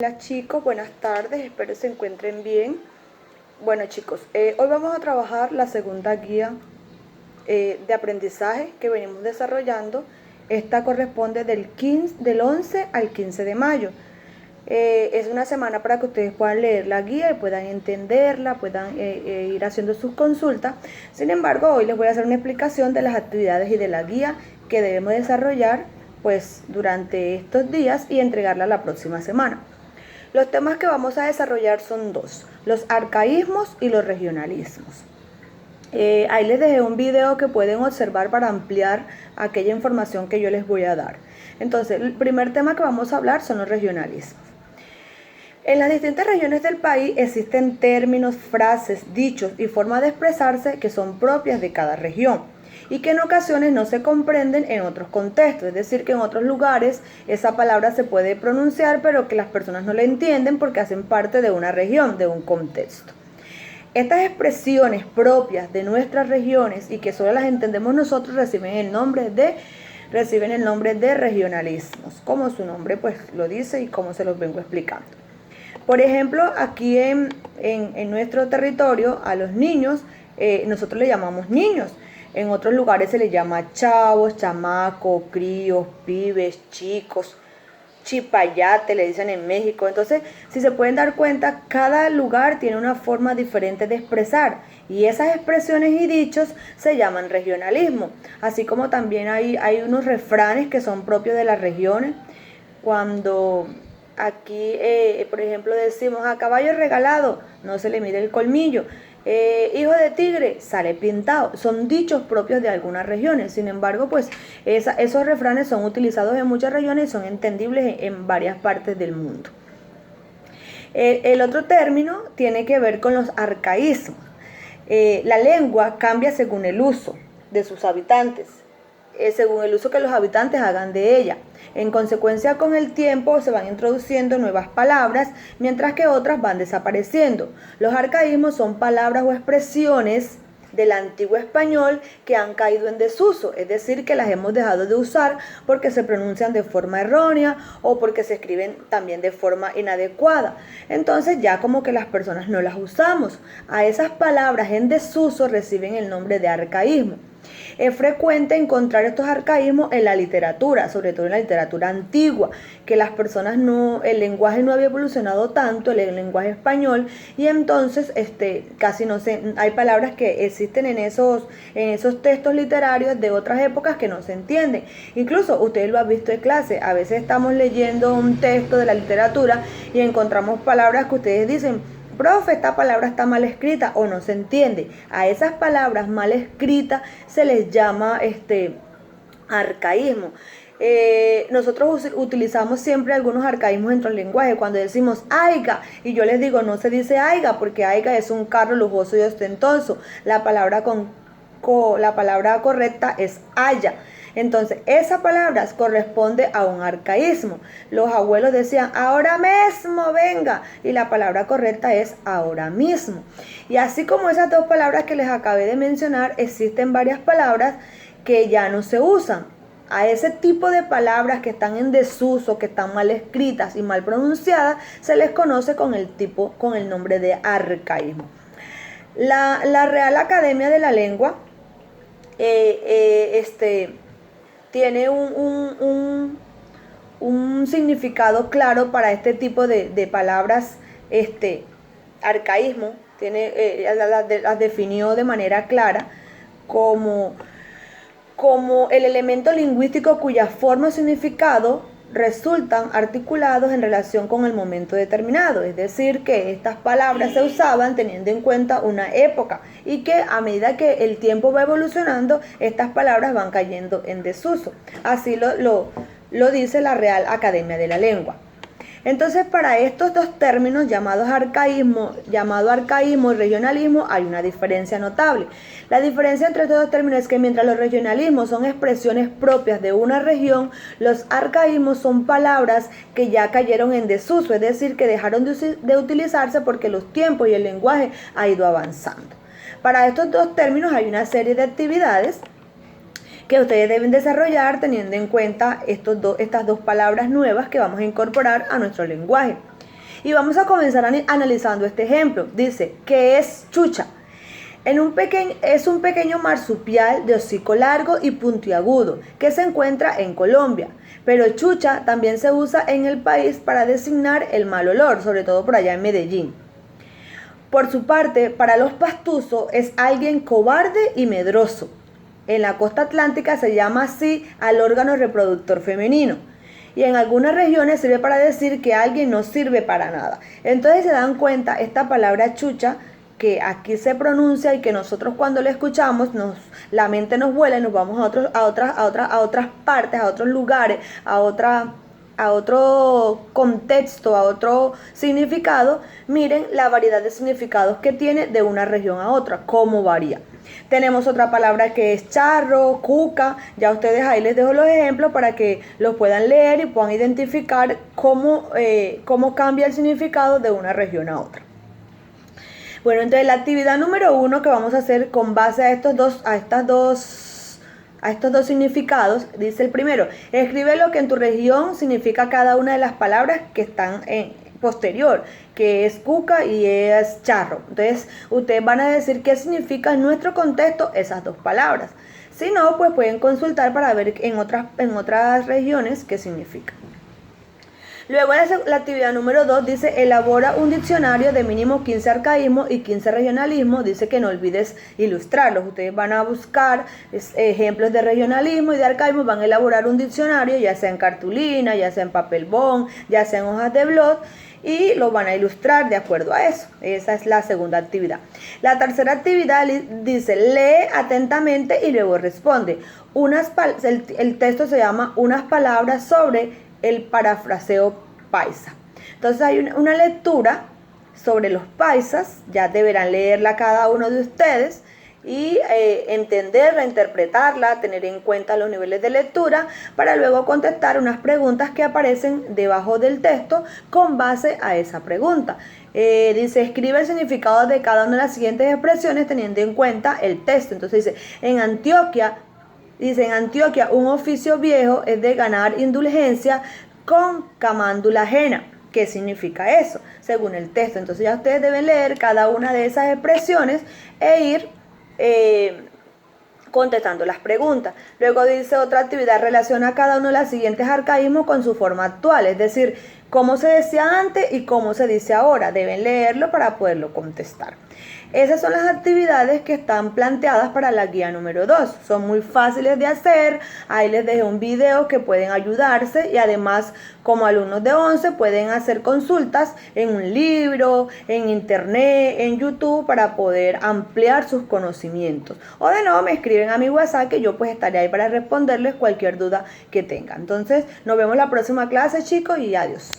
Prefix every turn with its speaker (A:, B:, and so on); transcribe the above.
A: Hola chicos, buenas tardes, espero se encuentren bien. Bueno chicos, hoy vamos a trabajar la segunda guía de aprendizaje que venimos desarrollando. Esta corresponde del 11 al 15 de mayo. Es una semana para que ustedes puedan leer la guía y puedan entenderla, puedan ir haciendo sus consultas. Sin embargo, hoy les voy a hacer una explicación de las actividades y de la guía que debemos desarrollar pues durante estos días y entregarla la próxima semana. Los temas que vamos a desarrollar son dos: los arcaísmos y los regionalismos. Ahí les dejé un video que pueden observar para ampliar aquella información que yo les voy a dar. Entonces, el primer tema que vamos a hablar son los regionalismos. En las distintas regiones del país existen términos, frases, dichos y formas de expresarse que son propias de cada región y que en ocasiones no se comprenden en otros contextos, es decir, que en otros lugares esa palabra se puede pronunciar pero que las personas no la entienden porque hacen parte de una región, de un contexto. Estas expresiones propias de nuestras regiones y que solo las entendemos nosotros reciben el nombre de regionalismos, como su nombre pues lo dice y como se los vengo explicando. Por ejemplo, aquí en nuestro territorio a los niños nosotros le llamamos niños. En otros lugares se les llama chavos, chamacos, críos, pibes, chicos, chipayate le dicen en México. Entonces, si se pueden dar cuenta, cada lugar tiene una forma diferente de expresar y esas expresiones y dichos se llaman regionalismo. Así como también hay unos refranes que son propios de las regiones. Cuando aquí, por ejemplo, decimos a caballo regalado no se le mide el colmillo. Hijo de tigre sale pintado. Son dichos propios de algunas regiones. Sin embargo, pues esos refranes son utilizados en muchas regiones y son entendibles en varias partes del mundo. El otro término tiene que ver con los arcaísmos. La lengua cambia según el uso de sus habitantes, según el uso que los habitantes hagan de ella. En consecuencia, con el tiempo se van introduciendo nuevas palabras, mientras que otras van desapareciendo. Los arcaísmos son palabras o expresiones del antiguo español que han caído en desuso, es decir, que las hemos dejado de usar porque se pronuncian de forma errónea o porque se escriben también de forma inadecuada. Entonces ya como que las personas no las usamos. A esas palabras en desuso reciben el nombre de arcaísmo. Es frecuente encontrar estos arcaísmos en la literatura, sobre todo en la literatura antigua, que las personas el lenguaje no había evolucionado tanto, el lenguaje español, y entonces casi no se, hay palabras que existen en esos textos literarios de otras épocas que no se entienden. Incluso ustedes lo han visto en clase, a veces estamos leyendo un texto de la literatura y encontramos palabras que ustedes dicen: profe, esta palabra está mal escrita o no se entiende. A esas palabras mal escritas se les llama arcaísmo. Nosotros utilizamos siempre algunos arcaísmos dentro del lenguaje. Cuando decimos aiga, y yo les digo, no se dice aiga porque aiga es un carro lujoso y ostentoso. La palabra correcta es haya. Entonces, esa palabra corresponde a un arcaísmo. Los abuelos decían, ahora mismo venga, y la palabra correcta es ahora mismo. Y así como esas dos palabras que les acabé de mencionar, existen varias palabras que ya no se usan. A ese tipo de palabras que están en desuso, que están mal escritas y mal pronunciadas, se les conoce con el nombre de arcaísmo. La Real Academia de la Lengua tiene un significado claro para este tipo de palabras, arcaísmo, las definió de manera clara como el elemento lingüístico cuya forma o significado resultan articulados en relación con el momento determinado, es decir, que estas palabras se usaban teniendo en cuenta una época y que a medida que el tiempo va evolucionando, estas palabras van cayendo en desuso. Así lo dice la Real Academia de la Lengua. Entonces, para estos dos términos llamado arcaísmo y regionalismo, hay una diferencia notable. La diferencia entre estos dos términos es que mientras los regionalismos son expresiones propias de una región, los arcaísmos son palabras que ya cayeron en desuso, es decir, que dejaron de utilizarse porque los tiempos y el lenguaje ha ido avanzando. Para estos dos términos hay una serie de actividades que ustedes deben desarrollar teniendo en cuenta estas dos palabras nuevas que vamos a incorporar a nuestro lenguaje. Y vamos a comenzar analizando este ejemplo. Dice, ¿qué es chucha? Es un pequeño marsupial de hocico largo y puntiagudo que se encuentra en Colombia. Pero chucha también se usa en el país para designar el mal olor, sobre todo por allá en Medellín. Por su parte, para los pastusos es alguien cobarde y medroso. En la costa atlántica se llama así al órgano reproductor femenino. Y en algunas regiones sirve para decir que alguien no sirve para nada. Entonces se dan cuenta, esta palabra chucha, que aquí se pronuncia y que nosotros cuando la escuchamos, la mente nos vuela y nos vamos a otras partes, a otros lugares, a otro contexto, a otro significado. Miren la variedad de significados que tiene de una región a otra, cómo varía. Tenemos otra palabra que es charro, cuca. Ya ustedes ahí les dejo los ejemplos para que los puedan leer y puedan identificar cómo cambia el significado de una región a otra. Bueno, entonces la actividad número 1 que vamos a hacer con base a estos dos significados, dice el primero, escribe lo que en tu región significa cada una de las palabras que están en posterior, que es cuca y es charro. Entonces, ustedes van a decir qué significa en nuestro contexto esas dos palabras. Si no, pues pueden consultar para ver en otras regiones qué significa. Luego la actividad número 2 dice, elabora un diccionario de mínimo 15 arcaísmos y 15 regionalismos. Dice que no olvides ilustrarlos. Ustedes van a buscar ejemplos de regionalismo y de arcaísmo, van a elaborar un diccionario, ya sea en cartulina, ya sea en papel bond, ya sea en hojas de blog, y lo van a ilustrar de acuerdo a eso. Esa es la segunda actividad. La tercera actividad dice, lee atentamente y luego responde. El texto se llama Unas palabras sobre el parafraseo paisa. Entonces hay una lectura sobre los paisas, ya deberán leerla cada uno de ustedes y entenderla, interpretarla, tener en cuenta los niveles de lectura para luego contestar unas preguntas que aparecen debajo del texto con base a esa pregunta. Dice, escribe el significado de cada una de las siguientes expresiones teniendo en cuenta el texto. Entonces dice, en Antioquia, un oficio viejo es de ganar indulgencia con camándula ajena. ¿Qué significa eso? Según el texto. Entonces ya ustedes deben leer cada una de esas expresiones e ir contestando las preguntas. Luego dice otra actividad, relaciona cada uno de los siguientes arcaísmos con su forma actual, es decir, cómo se decía antes y cómo se dice ahora. Deben leerlo para poderlo contestar. Esas son las actividades que están planteadas para la guía número 2. Son muy fáciles de hacer. Ahí les dejé un video que pueden ayudarse y además como alumnos de 11 pueden hacer consultas en un libro, en internet, en YouTube para poder ampliar sus conocimientos. O de nuevo me escriben a mi WhatsApp que yo pues estaré ahí para responderles cualquier duda que tengan. Entonces nos vemos la próxima clase, chicos, y adiós.